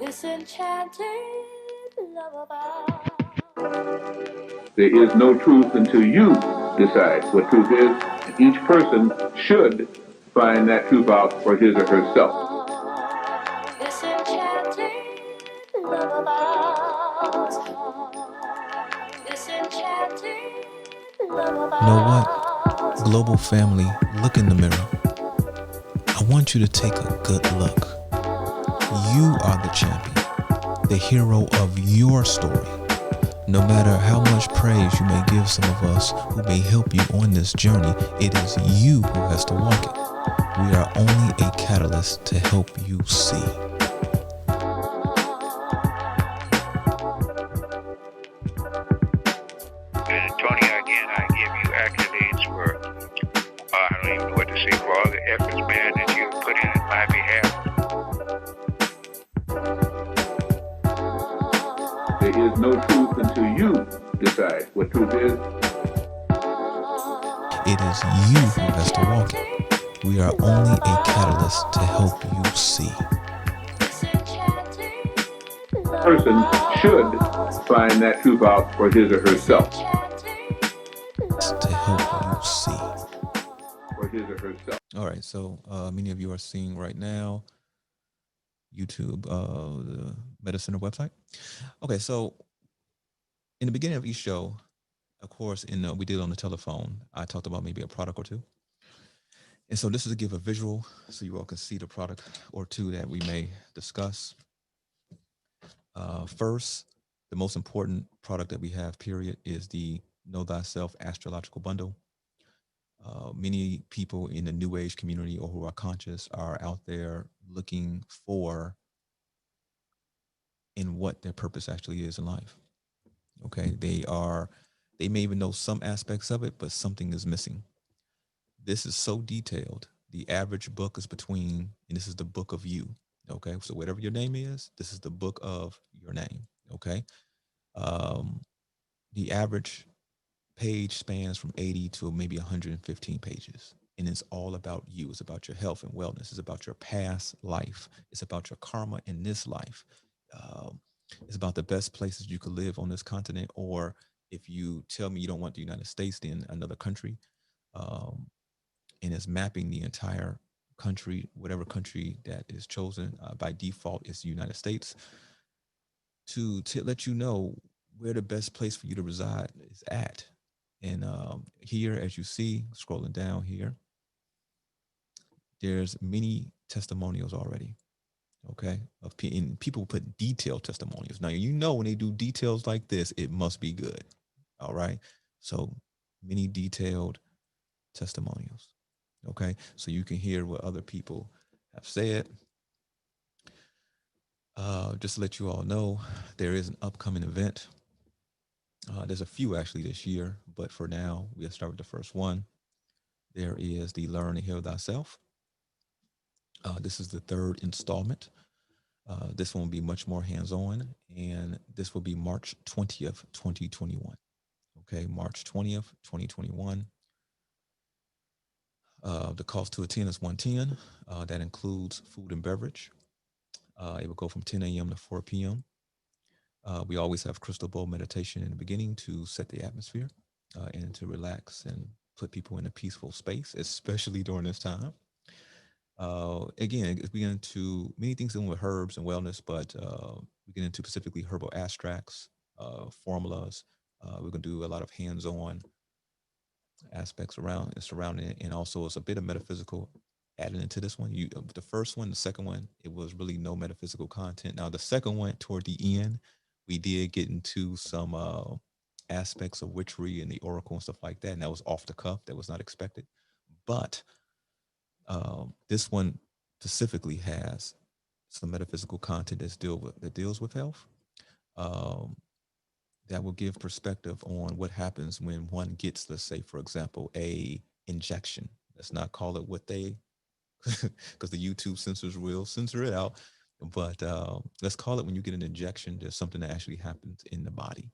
this enchanted love of ours. There is no truth until you decide what truth is, and each person should find that truth out for his or herself. This enchanted love of ours. This enchanted love of ours. You know what? Global family, look in the mirror. I want you to take a good look. You are the champion, the hero of your story. No matter how much praise you may give some of us who may help you on this journey, it is you who has to walk it. We are only a catalyst to help you see. Tony, again, I give you accolades for, I don't even know what to say, for all the efforts, man, that you put in my behalf. There is no truth until you decide what truth is. It is you who has to walk it. We are only a catalyst to help you see. Person should find that truth out for his or herself. To help you see. For his or herself. All right, so many of you are seeing right now YouTube, the Medicine website. Okay, so in the beginning of each show, of course, we did on the telephone, I talked about maybe a product or two. And so this is to give a visual so you all can see the product or two that we may discuss. First, the most important product that we have, period, is the Know Thyself Astrological Bundle. Many people in the New Age community or who are conscious are out there looking for in what their purpose actually is in life. Okay, they may even know some aspects of it, but something is missing. This is so detailed. The average book is between, and this is the book of you. Okay, so whatever your name is, this is the book of your name. Okay, the average page spans from 80 to maybe 115 pages, and it's all about you. It's about your health and wellness. It's about your past life. It's about your karma in this life. It's about the best places you could live on this continent, or if you tell me you don't want the United States, then another country. And it's mapping the entire country, whatever country that is chosen by default is the United States, to let you know where the best place for you to reside is at. And here, as you see, scrolling down here, there's many testimonials already. Okay, and people put detailed testimonials. Now, you know, when they do details like this, it must be good. All right, so many detailed testimonials. Okay, so you can hear what other people have said. Just to let you all know, there is an upcoming event. There's a few actually this year, but for now, we'll start with the first one. There is the Learn and Heal Thyself. This is the third installment. This one will be much more hands-on, and this will be March 20th, 2021. Okay, March 20th, 2021. The cost to attend is $110. That includes food and beverage. It will go from 10 a.m. to 4 p.m. We always have crystal bowl meditation in the beginning to set the atmosphere and to relax and put people in a peaceful space, especially during this time. Again, we get into many things dealing with herbs and wellness, but we get into specifically herbal extracts, formulas. We're going to do a lot of hands-on aspects around and surrounding it, and also it's a bit of metaphysical added into this one. The first one, the second one, it was really no metaphysical content. Now the second one, toward the end, we did get into some aspects of witchery and the oracle and stuff like that, and that was off the cuff. That was not expected, but this one specifically has some metaphysical content that deals with health. That will give perspective on what happens when one gets, let's say, for example, a injection. Let's not call it what they, because the YouTube censors will censor it out. But let's call it when you get an injection, there's something that actually happens in the body.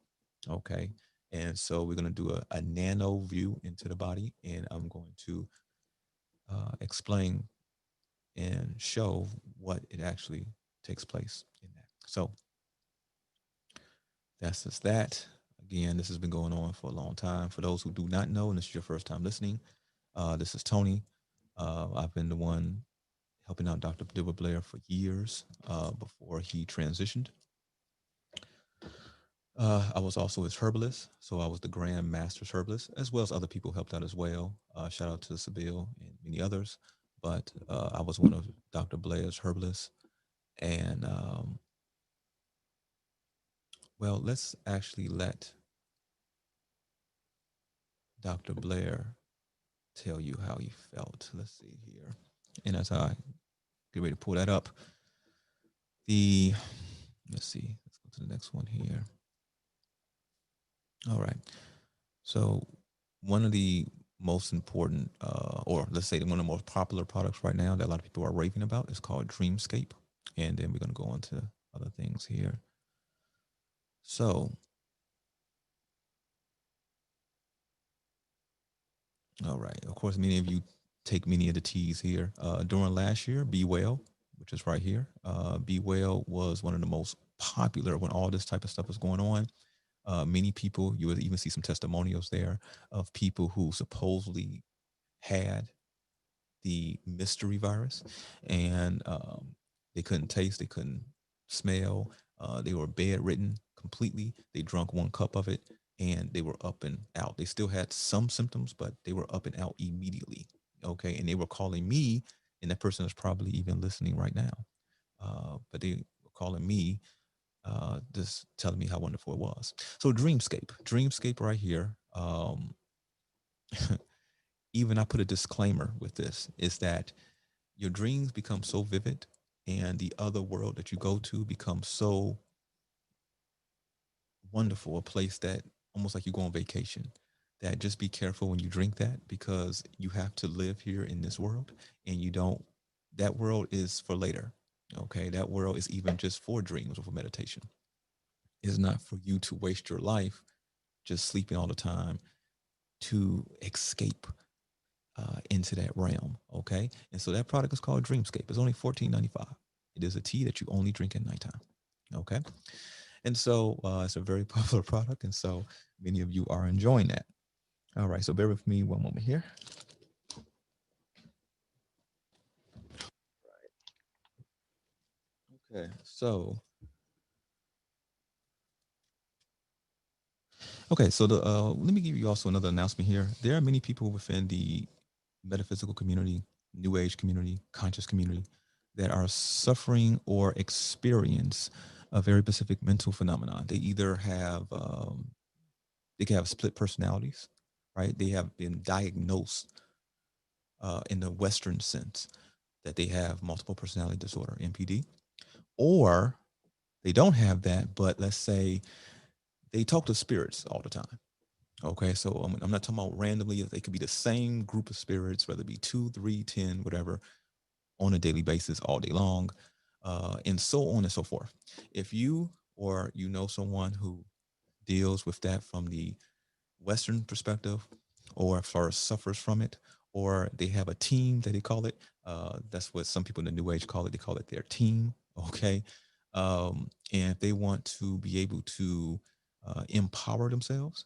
Okay. And so we're going to do a nano view into the body, and I'm going to explain and show what it actually takes place in that. So that's just that. Again, this has been going on for a long time. For those who do not know, and this is your first time listening, this is Tony. I've been the one helping out Dr. Dilbert Blair for years before he transitioned. I was also his herbalist, so I was the Grand Master's herbalist, as well as other people helped out as well. Shout out to Sabil and many others. But I was one of Dr. Blair's herbalists. And, well, let's actually let Dr. Blair tell you how he felt. Let's see here. And as I get ready to pull that up, let's see, let's go to the next one here. All right. So one of the most important, or let's say one of the most popular products right now that a lot of people are raving about is called Dreamscape. And then we're going to go on to other things here. So, all right. Of course, many of you take many of the teas here. During last year, Be Well, which is right here, Be Well was one of the most popular when all this type of stuff was going on. Many people, you would even see some testimonials there of people who supposedly had the mystery virus, and they couldn't taste, they couldn't smell, they were bedridden completely. They drunk 1 cup of it, and they were up and out. They still had some symptoms, but they were up and out immediately. Okay, and they were calling me, and that person is probably even listening right now. But they were calling me, just telling me how wonderful it was. So Dreamscape right here. Even I put a disclaimer with this, is that your dreams become so vivid and the other world that you go to becomes so wonderful, a place that almost like you go on vacation, that just be careful when you drink that, because you have to live here in this world, and you don't, that world is for later. Okay, that world is even just for dreams or for meditation. It's not for you to waste your life just sleeping all the time to escape into that realm. Okay, and so that product is called Dreamscape. It's only $14.95. It is a tea that you only drink at nighttime. Okay, and so it's a very popular product, and so many of you are enjoying that. All right, so bear with me one moment here. Okay, so let me give you also another announcement here. There are many people within the metaphysical community, new age community, conscious community, that are suffering or experience a very specific mental phenomenon. They either have they can have split personalities, right? They have been diagnosed in the Western sense that they have multiple personality disorder, MPD, or they don't have that, but let's say they talk to spirits all the time. Okay, so I'm not talking about randomly. They could be the same group of spirits, whether it be 2, 3, 10, whatever, on a daily basis, all day long, and so on and so forth. If you or you know someone who deals with that from the Western perspective, or first suffers from it, or they have a team that they call it. That's what some people in the New Age call it. They call it their team. Okay, and if they want to be able to empower themselves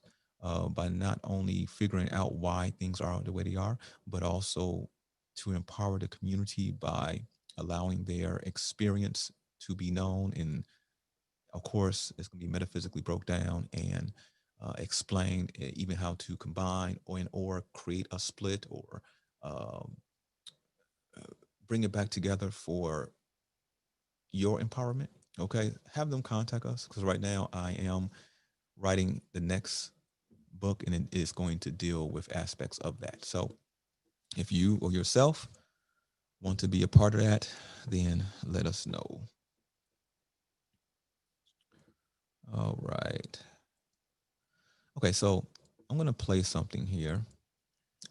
by not only figuring out why things are the way they are, but also to empower the community by allowing their experience to be known. And of course, it's going to be metaphysically broke down and explained, even how to combine or create a split, or um, bring it back together for your empowerment. Okay, have them contact us, because right now I am writing the next book, and it is going to deal with aspects of that. So if you or yourself want to be a part of that, then let us know. All right. Okay, so I'm going to play something here,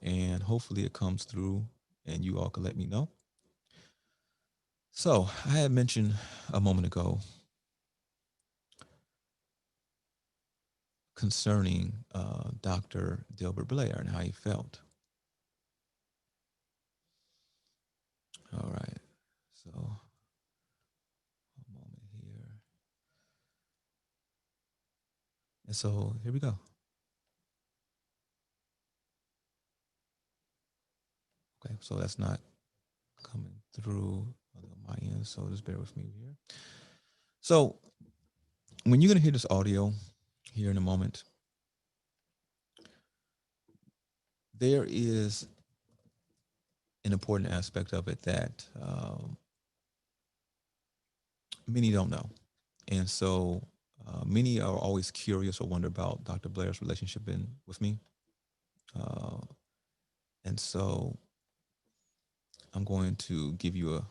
and hopefully it comes through and you all can let me know. So I had mentioned a moment ago concerning Dr. Dilbert Blair and how he felt. All right. So a moment here. And so here we go. Okay, so that's not coming through on my end, so just bear with me here. So when you're going to hear this audio here in a moment, there is an important aspect of it that many don't know. And so many are always curious or wonder about Dr. Blair's relationship with me. Uh, and so I'm going to give you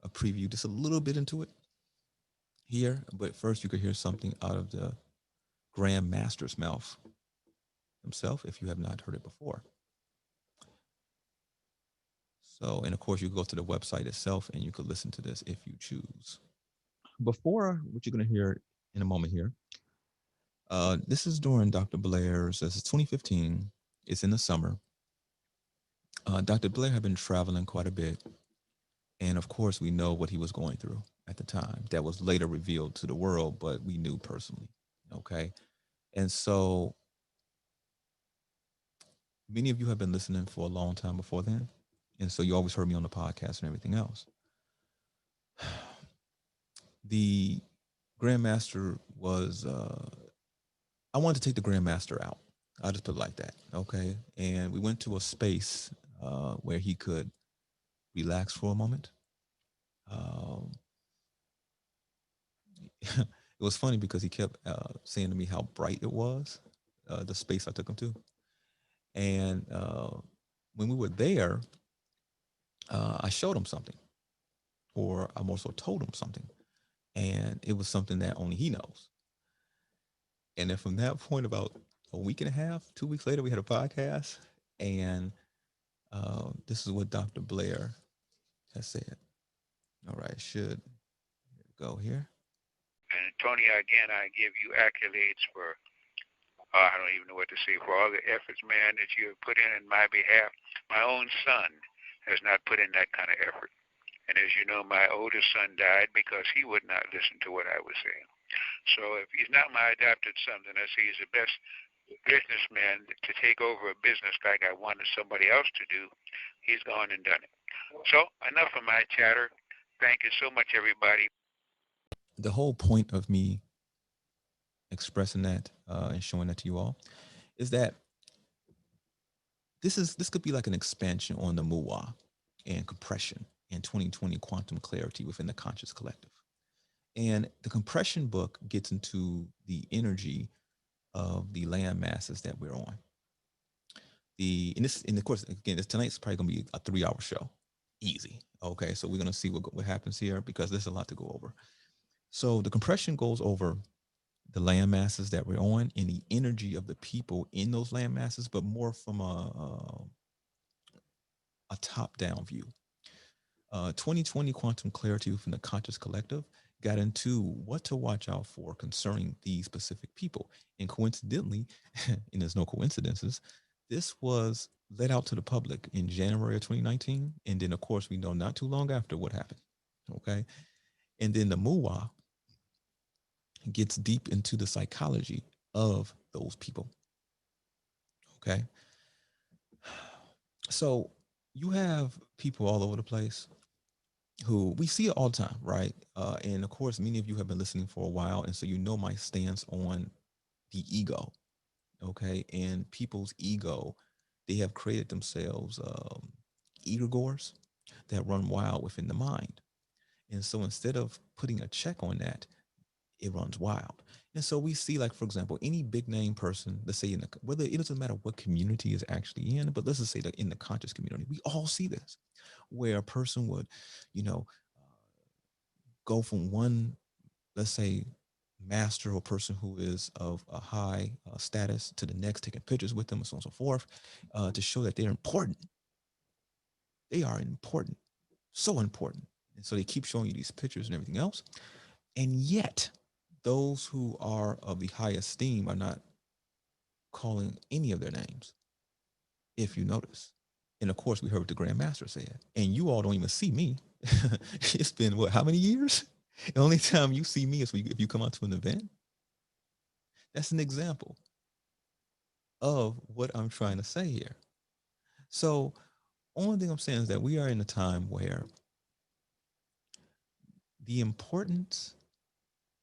a preview, just a little bit into it here. But first, you could hear something out of the Grand Master's mouth himself if you have not heard it before. So, and of course, you go to the website itself and you could listen to this if you choose. Before what you're going to hear in a moment here, this is during Dr. Blair's, this is 2015, it's in the summer. Dr. Blair had been traveling quite a bit. And of course, we know what he was going through at the time. That was later revealed to the world, but we knew personally. Okay. And so many of you have been listening for a long time before then. And so you always heard me on the podcast and everything else. The Grandmaster was, I wanted to take the Grandmaster out. I'll just put it like that. Okay. And we went to a space where he could relax for a moment. It was funny because he kept saying to me how bright it was, the space I took him to. And when we were there, I showed him something, or I more so told him something. And it was something that only he knows. And then from that point, about a week and a half, 2 weeks later, we had a podcast. And this is what Dr. Blair has said. All right, should go here. And Tony, again, I give you accolades for, I don't even know what to say, for all the efforts, man, that you have put in my behalf. My own son has not put in that kind of effort. And as you know, my oldest son died because he would not listen to what I was saying. So if he's not my adopted son, then I say he's the best businessman to take over a business like I wanted somebody else to do. He's gone and done it. So enough of my chatter. Thank you so much, everybody. The whole point of me expressing that and showing that to you all is that this could be like an expansion on the muwa and compression and 2020 quantum clarity within the conscious collective. And the compression book gets into the energy of the land masses that we're on. And of course, again, tonight's probably gonna be a 3-hour show, easy. Okay, so we're gonna see what happens here because there's a lot to go over. So the compression goes over the land masses that we're on and the energy of the people in those land masses, but more from a top-down view. 2020 quantum clarity within the conscious collective got into what to watch out for concerning these specific people. And coincidentally, and there's no coincidences, this was let out to the public in January of 2019. And then, of course, we know not too long after what happened. Okay. And then the Muwa gets deep into the psychology of those people. Okay. So you have people all over the place who we see it all the time, right? And of course, many of you have been listening for a while, and so you know my stance on the ego, okay? And people's ego, they have created themselves egregores that run wild within the mind. And so instead of putting a check on that, it runs wild. And so we see, like, for example, any big name person, let's say whether it doesn't matter what community is actually in, but let's just say that in the conscious community, we all see this, where a person would, you know, go from one, let's say, master or person who is of a high status to the next, taking pictures with them and so on and so forth, to show that they're important. They are important, so important. And so they keep showing you these pictures and everything else. And yet, those who are of the high esteem are not calling any of their names, if you notice. And of course, we heard what the Grand Master said. And you all don't even see me. It's been, what, how many years? The only time you see me is if you come out to an event. That's an example of what I'm trying to say here. So, only thing I'm saying is that we are in a time where the importance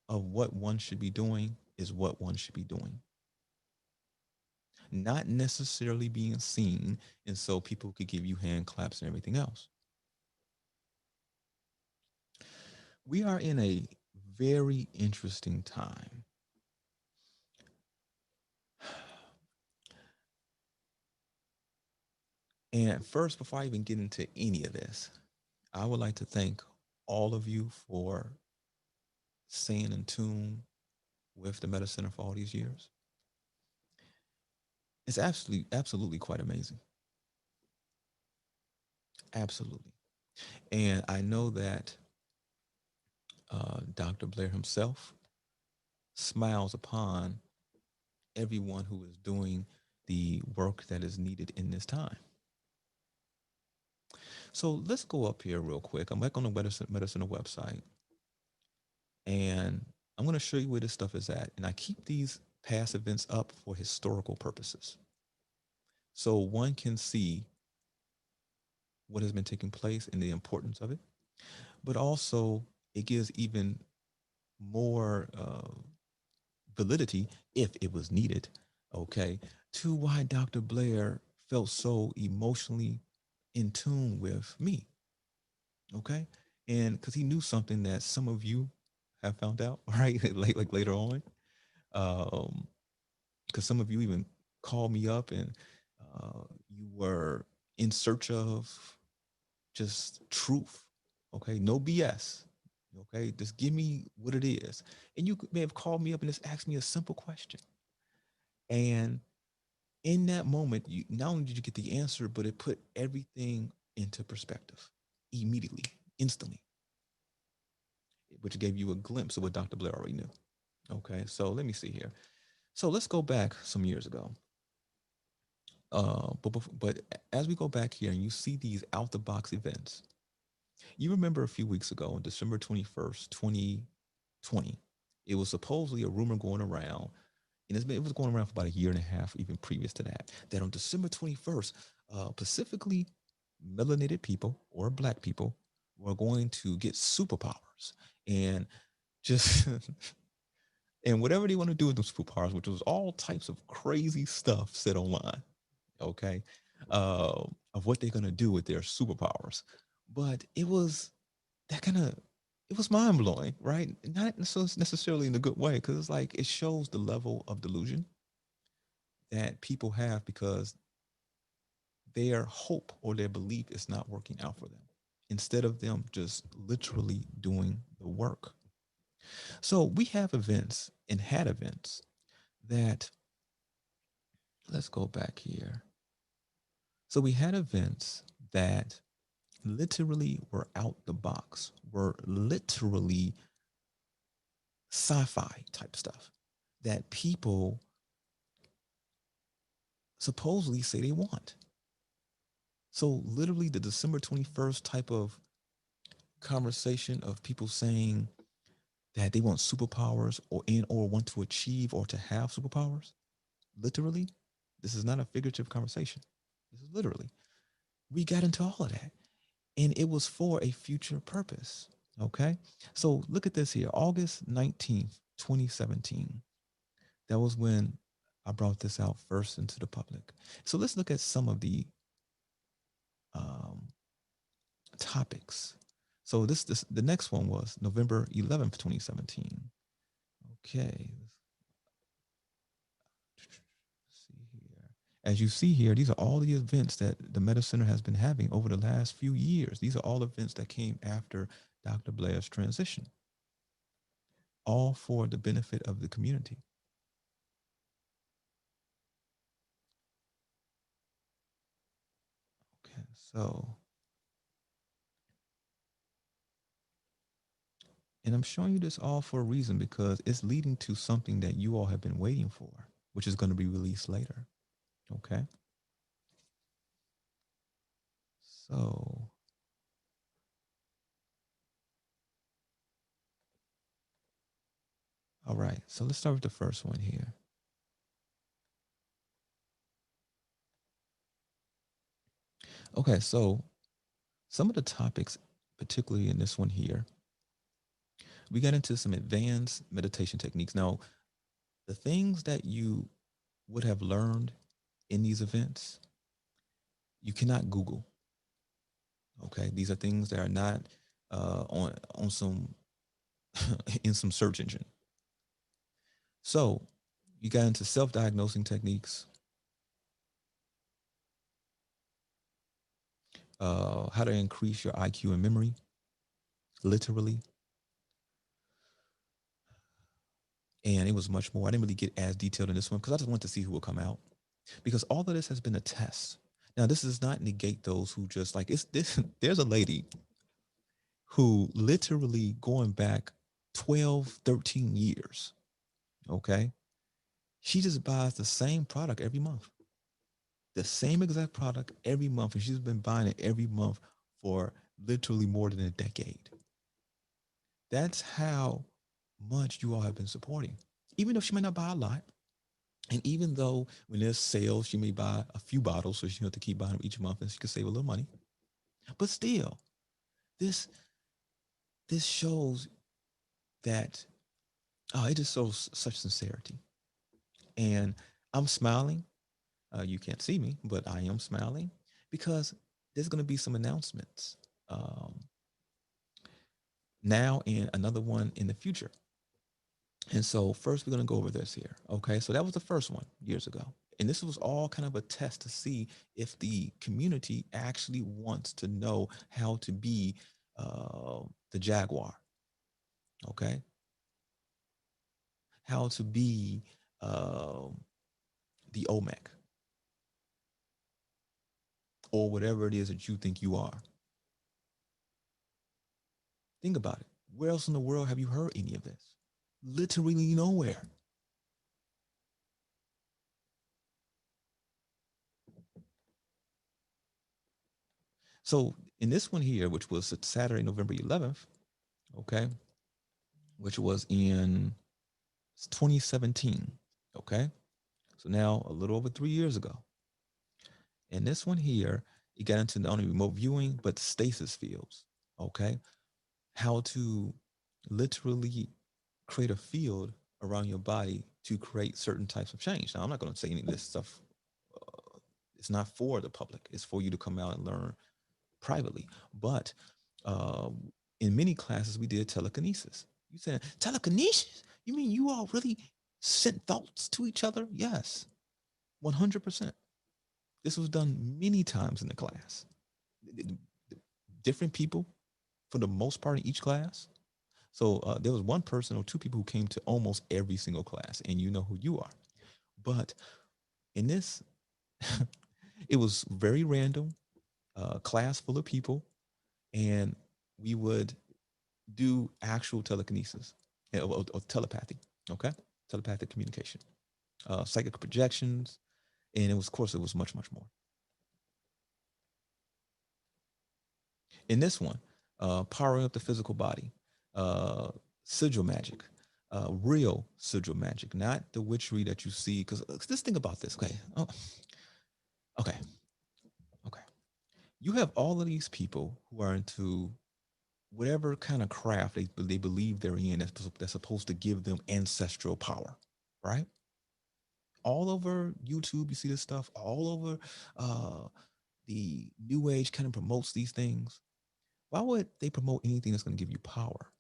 of what one should be doing is what one should be doing, not necessarily being seen, and so people could give you hand claps and everything else. We are in a very interesting time. And first, before I even get into any of this, I would like to thank all of you for staying in tune with the Meta Center for all these years. It's absolutely quite amazing. Absolutely. And I know that Dr. Blair himself smiles upon everyone who is doing the work that is needed in this time. So let's go up here real quick. I'm back on the Meta Center website, and I'm going to show you where this stuff is at. And I keep these past events up for historical purposes, so one can see what has been taking place and the importance of it. But also, it gives even more validity, if it was needed, okay, to why Dr. Blair felt so emotionally in tune with me, okay, and because he knew something that some of you have found out, right, like later on, because some of you even called me up and you were in search of just truth, okay, no BS, okay, just give me what it is, and you may have called me up and just asked me a simple question, and in that moment, you not only did you get the answer, but it put everything into perspective immediately, instantly, which gave you a glimpse of what Dr. Blair already knew. Okay, so let me see here. So let's go back some years ago. But as we go back here and you see these out the box events, you remember a few weeks ago on December 21st, 2020, it was supposedly a rumor going around, and it was going around for about a year and a half, even previous to that, that on December 21st, specifically melanated people or black people were going to get superpowers and just and whatever they want to do with those superpowers, which was all types of crazy stuff said online, okay, of what they're gonna do with their superpowers. But it was that kind of it was mind blowing, right? Not necessarily in a good way, because it's like it shows the level of delusion that people have because their hope or their belief is not working out for them instead of them just literally doing the work. So we have events and had events that, let's go back here. So we had events that literally were out the box, were literally sci-fi type stuff that people supposedly say they want. So literally the December 21st type of conversation of people saying that they want superpowers or want to achieve or to have superpowers. Literally, this is not a figurative conversation. This is literally. We got into all of that. And it was for a future purpose. Okay. So look at this here. August 19th, 2017. That was when I brought this out first into the public. So let's look at some of the um, topics. So this the next one was November 11th, 2017. Okay. See here. As you see here, these are all the events that the Meta Center has been having over the last few years. These are all events that came after Dr. Blair's transition, all for the benefit of the community. Okay, so, and I'm showing you this all for a reason because it's leading to something that you all have been waiting for, which is going to be released later. Okay. So, all right. So let's start with the first one here. Okay, so some of the topics, particularly in this one here, we got into some advanced meditation techniques. Now, the things that you would have learned in these events, you cannot Google. Okay, these are things that are not on some in some search engine. So you got into self-diagnosing techniques, how to increase your IQ and memory, literally, and it was much more. I didn't really get as detailed in this one because I just wanted to see who would come out. Because all of this has been a test. Now, this does not negate those who just like it's this. There's a lady who literally going back 12, 13 years. Okay. She just buys the same product every month, the same exact product every month. And she's been buying it every month for literally more than a decade. That's how much you all have been supporting. Even though she might not buy a lot, and even though when there's sales, she may buy a few bottles, so she have to keep buying them each month, and she can save a little money. But still, this this shows that it just shows such sincerity. And I'm smiling. You can't see me, but I am smiling because there's going to be some announcements um, now and another one in the future. And so first we're going to go over this here. Okay, so that was the first one years ago. And this was all kind of a test to see if the community actually wants to know how to be the Jaguar. Okay, how to be uh, the Olmec or whatever it is that you think you are. Think about it. Where else in the world have you heard any of this? Literally nowhere. So in this one here, which was Saturday, November 11th, okay, which was in 2017, okay, so now a little over 3 years ago. And this one here, you got into not only remote viewing, but stasis fields, okay, how to literally create a field around your body to create certain types of change. Now, I'm not going to say any of this stuff. It's not for the public. It's for you to come out and learn privately. But uh, in many classes, we did telekinesis. You said telekinesis? You mean you all really sent thoughts to each other? Yes, 100%. This was done many times in the class. Different people, for the most part, in each class. So there was one person or two people who came to almost every single class, and you know who you are. But in this, it was very random, class full of people, and we would do actual telekinesis or telepathy, okay? Telepathic communication, psychic projections, and it was, of course, it was much, much more. In this one, powering up the physical body, uh, sigil magic, real sigil magic, not the witchery that you see. Because just think about this, okay? Oh, okay, okay. You have all of these people who are into whatever kind of craft they believe they're in that's supposed to give them ancestral power, right? All over YouTube, you see this stuff. All over the New Age kind of promotes these things. Why would they promote anything that's going to give you power?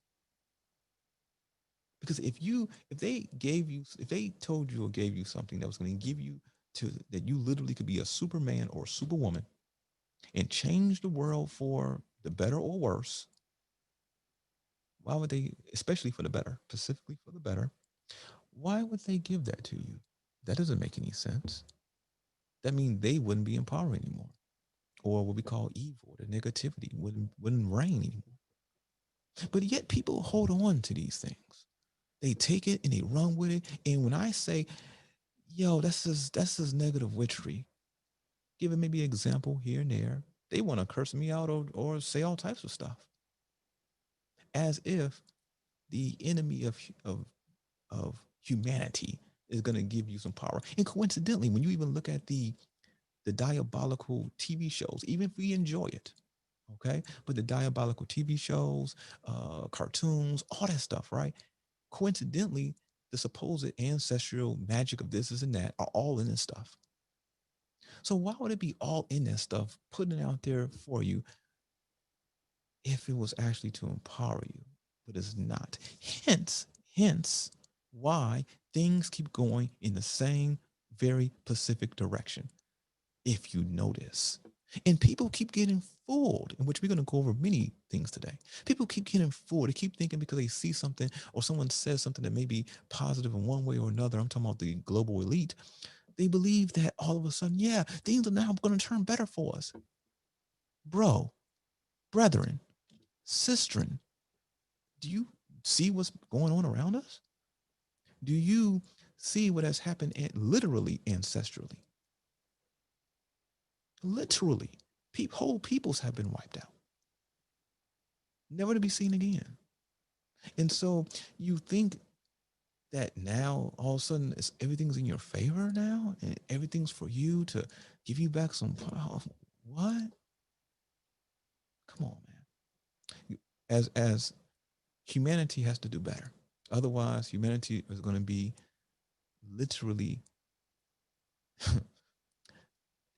Because if they told you or gave you something that was going to give you to that you literally could be a Superman or Superwoman and change the world for the better or worse, why would they, especially for the better, specifically for the better, why would they give that to you? That doesn't make any sense. That means they wouldn't be in power anymore. Or what we call evil, the negativity wouldn't reign anymore. But yet people hold on to these things. They take it and they run with it. And when I say, yo, that's just negative witchery, give it maybe an example here and there, they want to curse me out or say all types of stuff. As if the enemy of humanity is going to give you some power. And coincidentally, when you even look at the the diabolical TV shows, even if we enjoy it, okay? But the diabolical TV shows, cartoons, all that stuff, right? Coincidentally, the supposed ancestral magic of this and that are all in this stuff. So why would it be all in that stuff, putting it out there for you if it was actually to empower you? But it's not. Hence why things keep going in the same very specific direction. If you notice. And people keep getting fooled, in which we're going to go over many things today. People keep getting fooled. They keep thinking because they see something or someone says something that may be positive in one way or another. I'm talking about the global elite. They believe that all of a sudden, yeah, things are now going to turn better for us. Bro, brethren, sistren, do you see what's going on around us? Do you see what has happened literally ancestrally? Literally, whole peoples have been wiped out, never to be seen again. And so you think that now all of a sudden everything's in your favor now and everything's for you to give you back some power. What? Come on, man. As humanity has to do better. Otherwise, humanity is going to be literally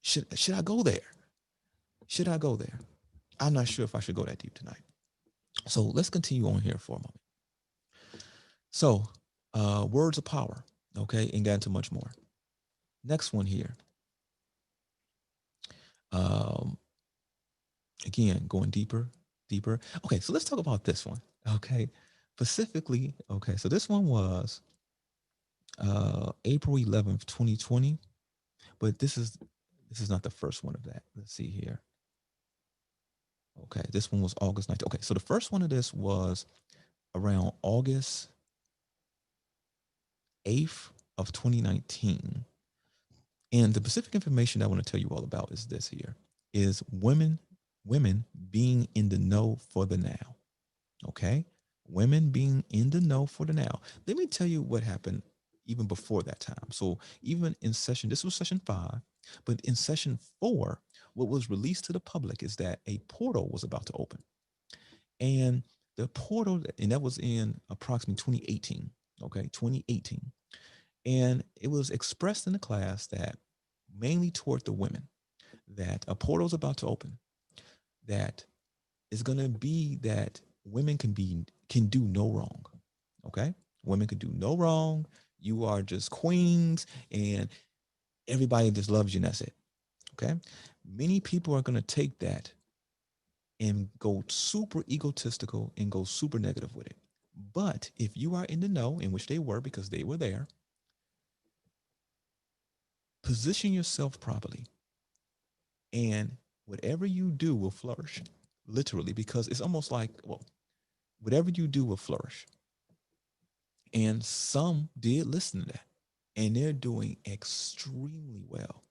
should I go there? Should I go there? I'm not sure if I should go that deep tonight. So let's continue on here for a moment. So, words of power, okay, and got into much more. Next one here. Um, Again, going deeper. Okay, so let's talk about this one. Okay, specifically. Okay, so this one was April 11th, 2020, but this is not the first one of that. Let's see here. Okay, this one was August 19th. Okay, so the first one of this was around August 8th of 2019. And the specific information I want to tell you all about is this here is women being in the know for the now. Okay? Women being in the know for the now. Let me tell you what happened even before that time. So even in session, this was session 5, but in session 4, what was released to the public is that a portal was about to open. And the portal, and that was in approximately 2018. Okay, 2018. And it was expressed in the class that mainly toward the women, that a portal is about to open, that is going to be that women can do no wrong. Okay? Women can do no wrong. You are just queens and everybody just loves you and that's it. Okay? Many people are going to take that and go super egotistical and go super negative with it. But if you are in the know, in which they were because they were there, position yourself properly and whatever you do will flourish, literally, because it's almost like, well, whatever you do will flourish. And some did listen to that, and they're doing extremely well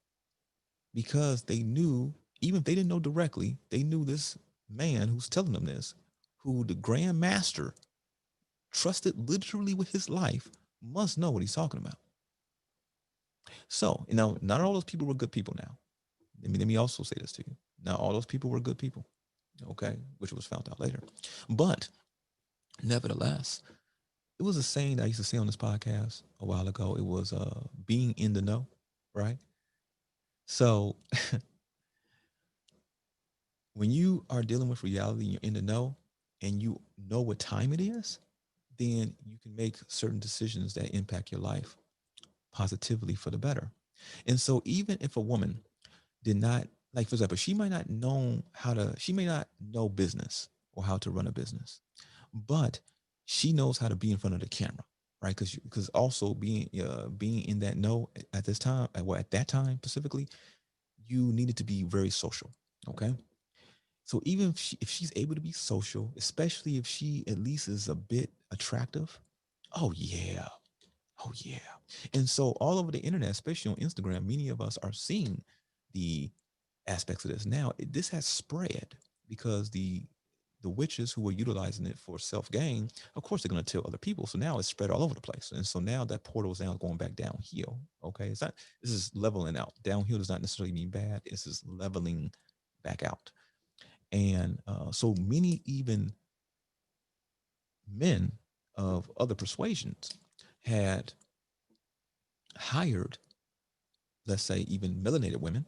because they knew, even if they didn't know directly, they knew this man who's telling them this, who the Grand Master trusted literally with his life, must know what he's talking about. So, not all those people were good people now. Let me also say this to you. Now, all those people were good people, okay, which was found out later. But nevertheless, it was a saying that I used to say on this podcast a while ago. It was being in the know, right? So when you are dealing with reality and you're in the know and you know what time it is, then you can make certain decisions that impact your life positively for the better. And so even if a woman did not, like for example, she may not know business or how to run a business, but she knows how to be in front of the camera, right? Because also being in that know at this time, at that time specifically, you needed to be very social, okay? So even if she's able to be social, especially if she at least is a bit attractive, oh yeah, oh yeah. And so all over the internet, especially on Instagram, many of us are seeing the aspects of this. Now, this has spread because the witches who were utilizing it for self-gain, of course, they're going to tell other people. So now it's spread all over the place. And so now that portal is now going back downhill. Okay. It's not, this is leveling out. Downhill does not necessarily mean bad. This is leveling back out. And so many even men of other persuasions had hired, let's say, even melanated women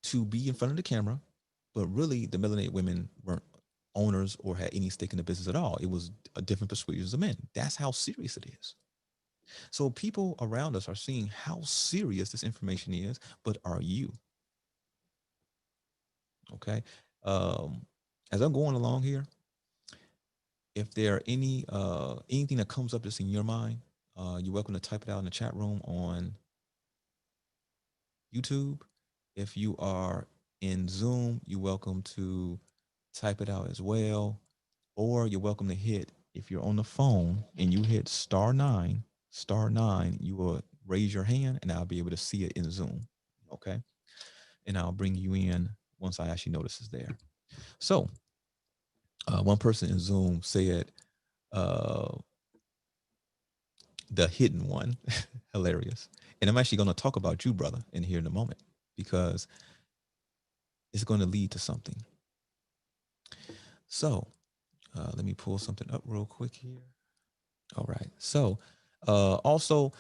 to be in front of the camera, but really the melanated women weren't owners or had any stake in the business at all. It was a different persuasions of men. That's how serious it is. So people around us are seeing how serious this information is, but are you? Okay. As I'm going along here, if there are any anything that comes up that's in your mind, you're welcome to type it out in the chat room on YouTube. If you are in Zoom, you're welcome to type it out as well. Or you're welcome to hit, if you're on the phone and you hit *9, *9, you will raise your hand and I'll be able to see it in Zoom. Okay. And I'll bring you in once I actually notice it's there. So one person in Zoom said, the hidden one, hilarious. And I'm actually going to talk about you, brother, in here in a moment, because it's going to lead to something. So let me pull something up real quick here. All right. So also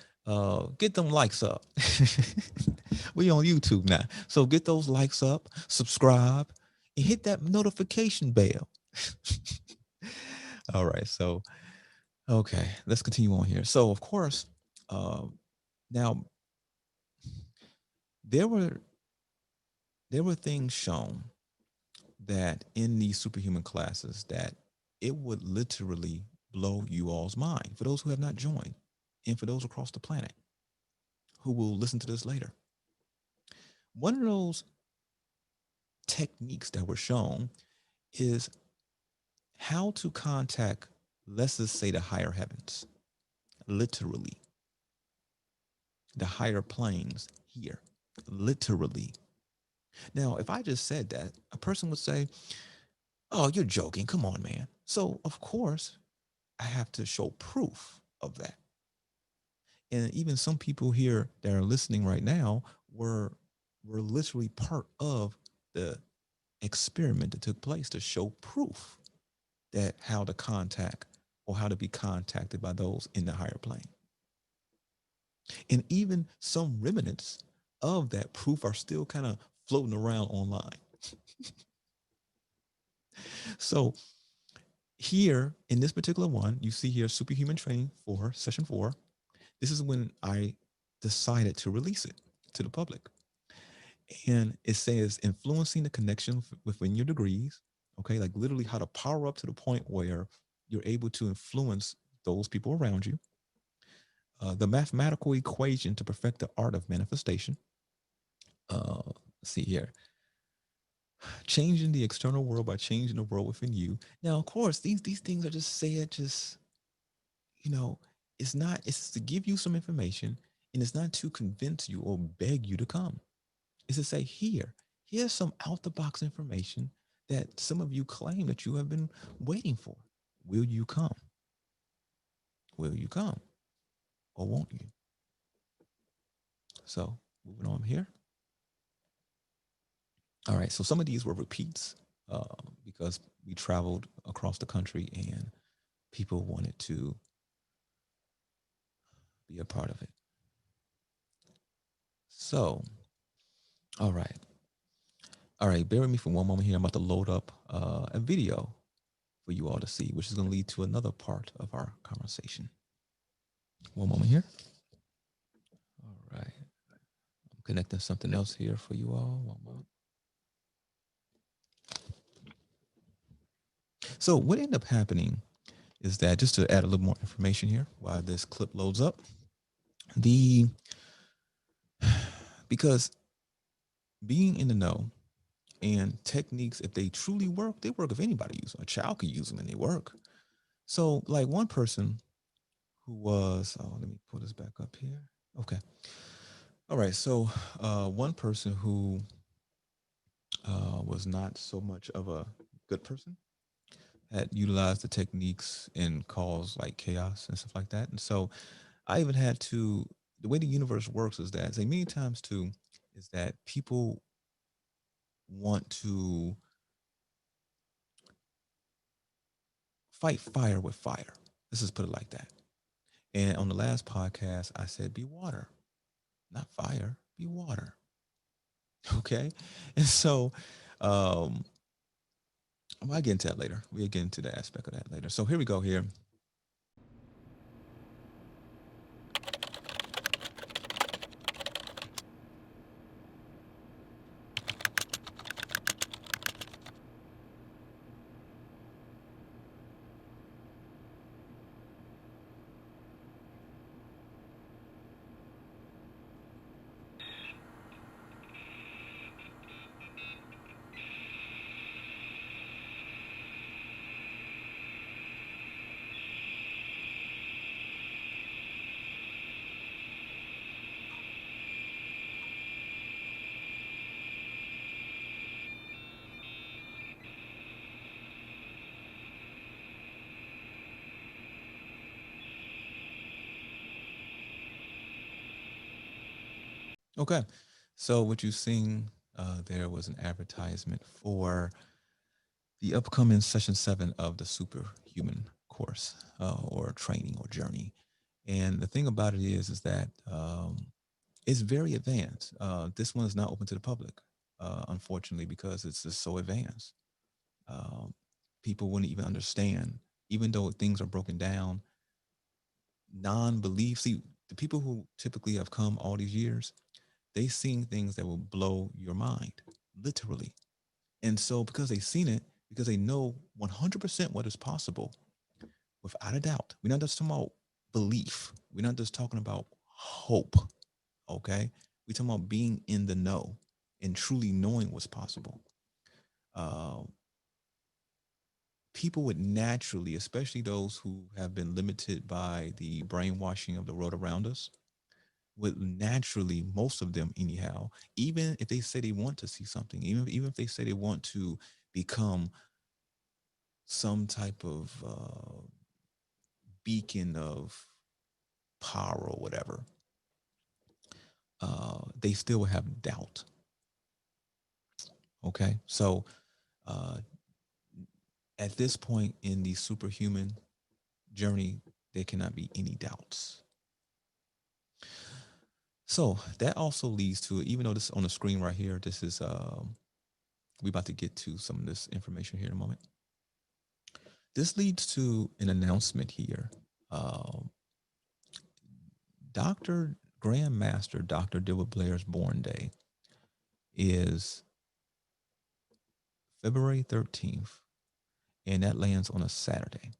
get them likes up. We on YouTube now. So get those likes up, subscribe, and hit that notification bell. All right. So, okay, let's continue on here. So of course, now there were things shown that in these superhuman classes that it would literally blow you all's mind for those who have not joined and for those across the planet who will listen to this later. One of those techniques that were shown is how to contact, let's just say, the higher heavens, literally, the higher planes here, literally. Now, if I just said that, a person would say, oh, you're joking. Come on, man. So, of course, I have to show proof of that. And even some people here that are listening right now were literally part of the experiment that took place to show proof that how to contact or how to be contacted by those in the higher plane. And even some remnants of that proof are still kind of floating around online. So here in this particular one, you see here Superhuman Training 4, Session 4. This is when I decided to release it to the public. And it says influencing the connection within your degrees. Okay, like literally how to power up to the point where you're able to influence those people around you. The mathematical equation to perfect the art of manifestation. Let's see here. Changing the external world by changing the world within you. Now, of course, these things are just said, just, you know, it's to give you some information, and it's not to convince you or beg you to come. It's to say, here's some out the box information that some of you claim that you have been waiting for. Will you come? Will you come? Or won't you? So moving on here. All right. So some of these were repeats because we traveled across the country and people wanted to be a part of it. So, all right. All right. Bear with me for one moment here. I'm about to load up a video for you all to see, which is going to lead to another part of our conversation. One moment here. All right. I'm connecting something else here for you all. One moment. So what ended up happening is that, just to add a little more information here while this clip loads up, because being in the know and techniques, if they truly work, they work if anybody uses them. A child could use them and they work. So like one person who was, let me pull this back up here. Okay. All right. So one person who was not so much of a good person, had utilized the techniques and caused like chaos and stuff like that. And so I even had to, the way the universe works is that, say, many times too, is that people want to fight fire with fire. Let's just put it like that. And on the last podcast, I said, be water, not fire, be water. Okay. And so, um, I'll get into that later. We'll get into the aspect of that later. So here we go here. Okay. So what you seen there was an advertisement for the upcoming session 7 of the superhuman course or training or journey. And the thing about it is that it's very advanced. This one is not open to the public, unfortunately, because it's just so advanced. Um, People wouldn't even understand, even though things are broken down. Non-belief. See, the people who typically have come all these years, they seen things that will blow your mind, literally. And so, because they've seen it, because they know 100% what is possible, without a doubt, we're not just talking about belief. We're not just talking about hope. Okay, we're talking about being in the know and truly knowing what's possible. Uh, People would naturally, especially those who have been limited by the brainwashing of the world around us, would naturally, most of them anyhow, even if they say they want to see something, even if they say they want to become some type of beacon of power or whatever, they still have doubt. Okay, so uh, at this point in the superhuman journey, there cannot be any doubts. So that also leads to, even though this on the screen right here, this is we about to get to some of this information here in a moment. This leads to an announcement here. Um, Dr. Grandmaster Dr. Dilbert Blair's born day is February 13th, and that lands on a Saturday.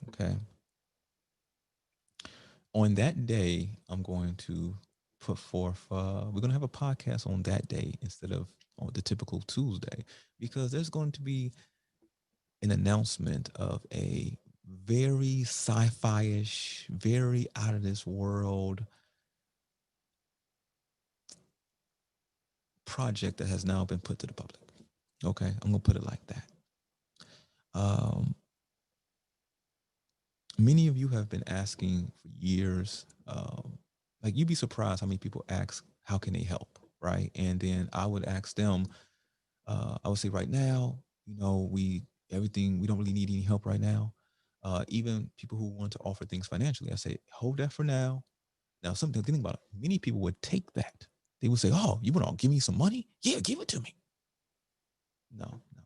Okay. On that day, I'm going to put forth, we're going to have a podcast on that day instead of on the typical Tuesday, because there's going to be an announcement of a very sci-fi ish, very out of this world project that has now been put to the public. Okay, I'm gonna put it like that. Um, Many of you have been asking for years. Like you'd be surprised how many people ask, "How can they help?" Right, and then I would ask them. I would say, right now, we everything we don't really need any help right now. Even people who want to offer things financially, I say, hold that for now. Now, something to think about. Many people would take that. They would say, "Oh, you want to give me some money? Yeah, give it to me." No, no,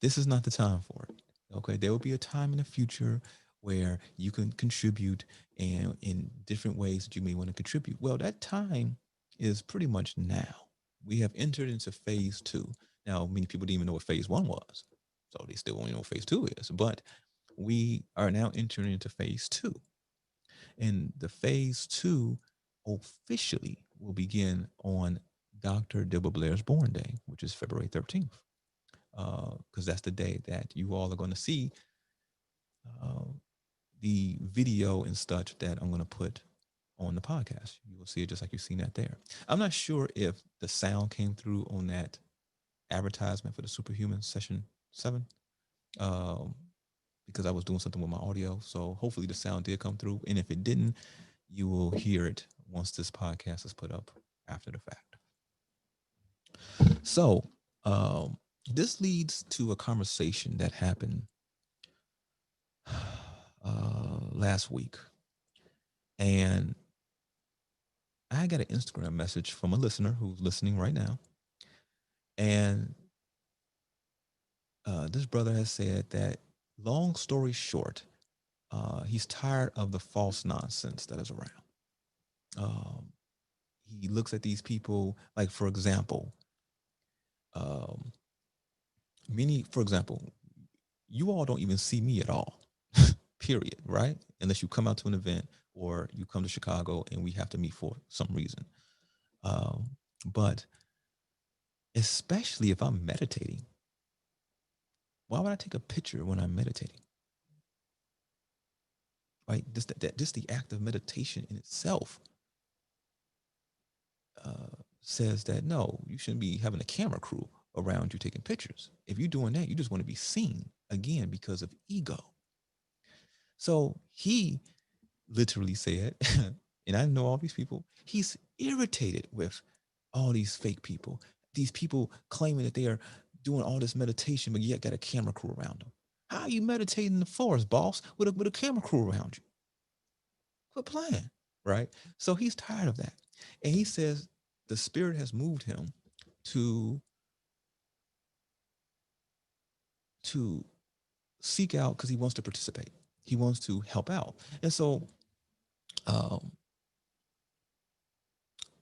this is not the time for it. Okay, there will be a time in the future where you can contribute and in different ways that you may want to contribute. Well, that time is pretty much now. We have entered into phase 2. Now, many people didn't even know what phase 1 was, so they still won't know what phase 2 is. But we are now entering into phase 2, and the phase 2 officially will begin on Dr. Dibble Blair's born day, which is February 13th, because that's the day that you all are going to see uh, the video and such that I'm going to put on the podcast. You will see it just like you've seen that there. I'm not sure if the sound came through on that advertisement for the Superhuman Session 7 because I was doing something with my audio. So hopefully the sound did come through. And if it didn't, you will hear it once this podcast is put up after the fact. So this leads to a conversation that happened last week. And I got an Instagram message from a listener who's listening right now. And this brother has said that, long story short, he's tired of the false nonsense that is around. He looks at these people, like, for example, for example, you all don't even see me at all, period, right? Unless you come out to an event or you come to Chicago and we have to meet for some reason. But especially if I'm meditating, why would I take a picture when I'm meditating? Right? Just the act of meditation in itself says that no, you shouldn't be having a camera crew around you taking pictures. If you're doing that, you just want to be seen, again, because of ego. So he literally said, and I know all these people, he's irritated with all these fake people, these people claiming that they are doing all this meditation, but yet got a camera crew around them. How are you meditating in the forest, boss, with a camera crew around you? Quit playing, right? So he's tired of that. And he says the spirit has moved him to seek out, because he wants to participate. He wants to help out. And so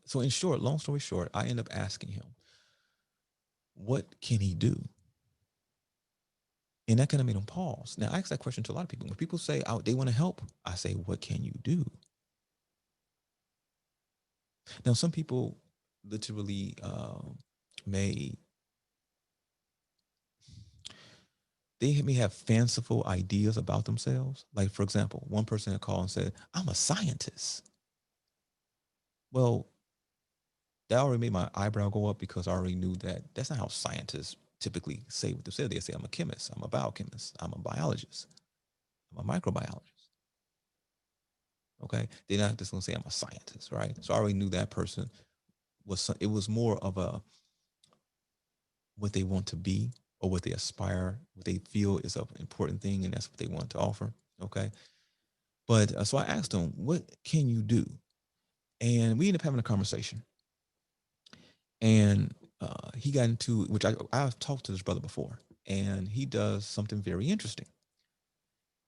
so in short, long story short, I end up asking him, what can he do? And that kind of made him pause. Now, I ask that question to a lot of people. When people say they want to help, I say, what can you do? Now, some people literally they may have fanciful ideas about themselves. Like, for example, one person had called and said, I'm a scientist. Well, that already made my eyebrow go up, because I already knew that that's not how scientists typically say what they say. They say, I'm a chemist, I'm a biochemist, I'm a biologist, I'm a microbiologist. Okay. They're not just going to say I'm a scientist, right? So I already knew that person it was more of what they want to be, or what they aspire, what they feel is an important thing, and that's what they want to offer. Okay. But so I asked him, what can you do? And we ended up having a conversation. And he got into, which I've talked to this brother before, and he does something very interesting.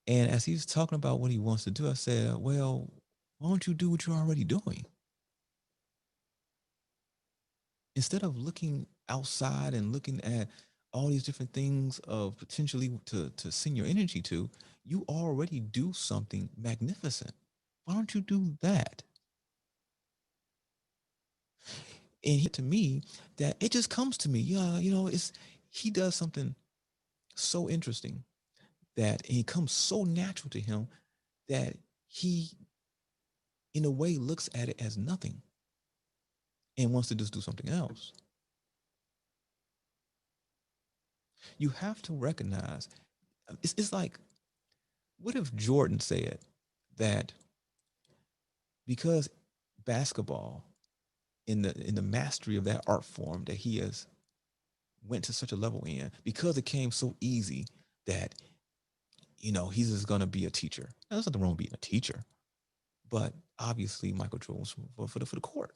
And as he's talking about what he wants to do, I said, well, why don't you do what you're already doing? Instead of looking outside and looking at all these different things of potentially to send your energy to, you already do something magnificent. Why don't you do that? And he to me that it just comes to me. Yeah, he does something so interesting that it comes so natural to him that he, in a way, looks at it as nothing and wants to just do something else. You have to recognize, it's like, what if Jordan said that because basketball, in the mastery of that art form that he has went to such a level in, because it came so easy that he's just gonna be a teacher. Now, there's nothing wrong with being a teacher, but obviously Michael Jordan was for the court.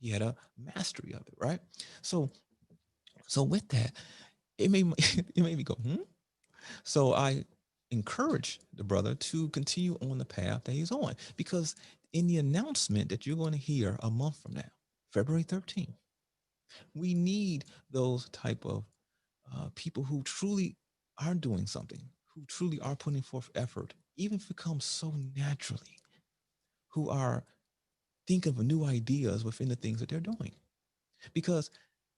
He had a mastery of it, right? So with that, it made it made me go, So I encourage the brother to continue on the path that he's on, because in the announcement that you're going to hear a month from now, February 13th, we need those type of people who truly are doing something, who truly are putting forth effort, even if it comes so naturally, who are thinking of new ideas within the things that they're doing. Because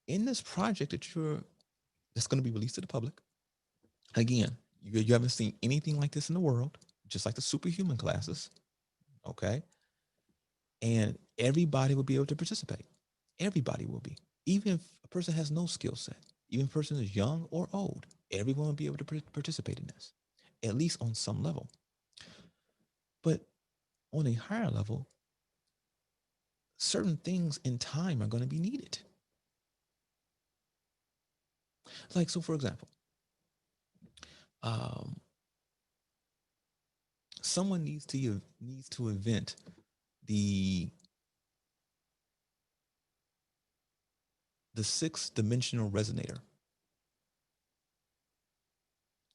in this project that's going to be released to the public, again, you haven't seen anything like this in the world, just like the superhuman classes, okay? And everybody will be able to participate. Everybody will be, even if a person has no skill set. Even if a person is young or old, everyone will be able to participate in this, at least on some level. But on a higher level, certain things in time are going to be needed. Like, so for example, someone needs to invent the 6-dimensional resonator.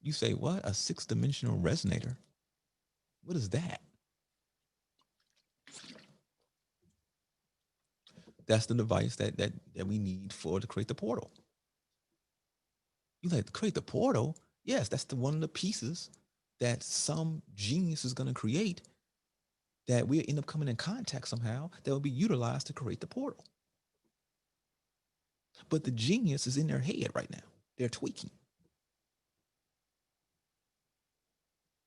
You say, what? A 6-dimensional resonator? What is that? That's the device that we need to create the portal. You like to create the portal? Yes, that's one of the pieces that some genius is going to create that we end up coming in contact somehow that will be utilized to create the portal. But the genius is in their head right now. They're tweaking.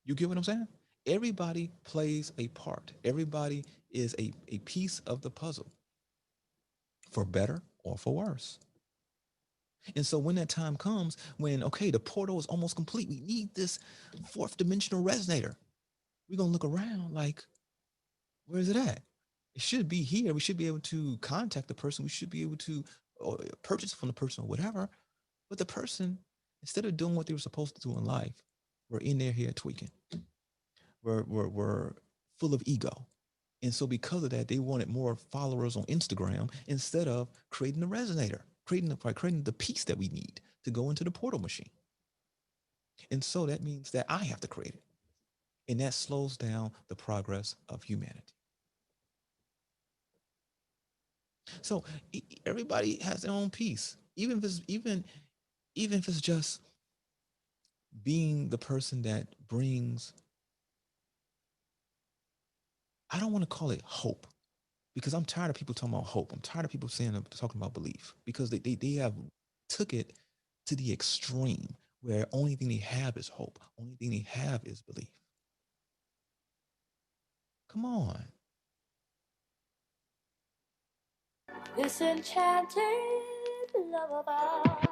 You get what I'm saying? Everybody plays a part. Everybody is a piece of the puzzle, for better or for worse. And so when that time comes, when, okay, the portal is almost complete, we need this 4th-dimensional resonator. We're going to look around like, where is it at? It should be here. We should be able to contact the person. We should be able to purchase from the person or whatever. But the person, instead of doing what they were supposed to do in life, were in their head tweaking. Were full of ego. And so because of that, they wanted more followers on Instagram instead of creating the resonator, creating the piece that we need to go into the portal machine. And so that means that I have to create it. And that slows down the progress of humanity. So everybody has their own piece. Even if it's just being the person that brings, I don't want to call it hope, because I'm tired of people talking about hope. I'm tired of people talking about belief, because they have took it to the extreme where only thing they have is hope. Only thing they have is belief. Come on. This enchanted love of ours.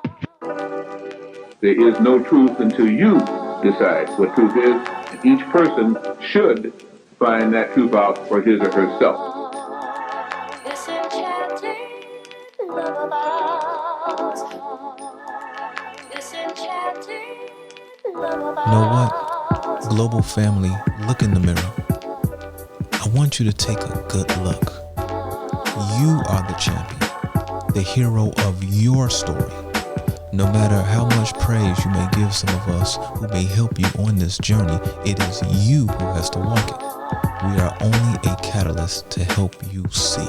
There is no truth until you decide what truth is, and each person should find that truth out for his or herself. This enchanted love of ours. This enchanted love of ours. You know what? Global family, look in the mirror. I want you to take a good look. You are the champion, the hero of your story. No matter how much praise you may give some of us who may help you on this journey, it is you who has to walk it. We are only a catalyst to help you see.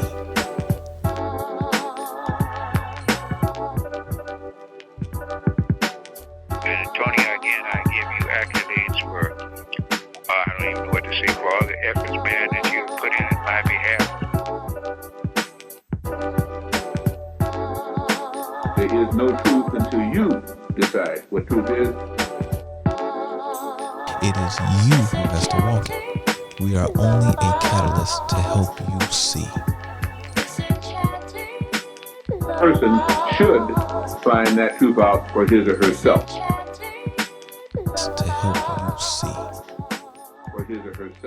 And Tony, again, I give you accolades for, I don't even know what to say, for all the efforts, man, that you put in my behalf. There is no truth until you decide what truth is. It is you who has to walk it. We are only a catalyst to help you see. Person should find that truth out for his or herself. To help you see. For his or herself.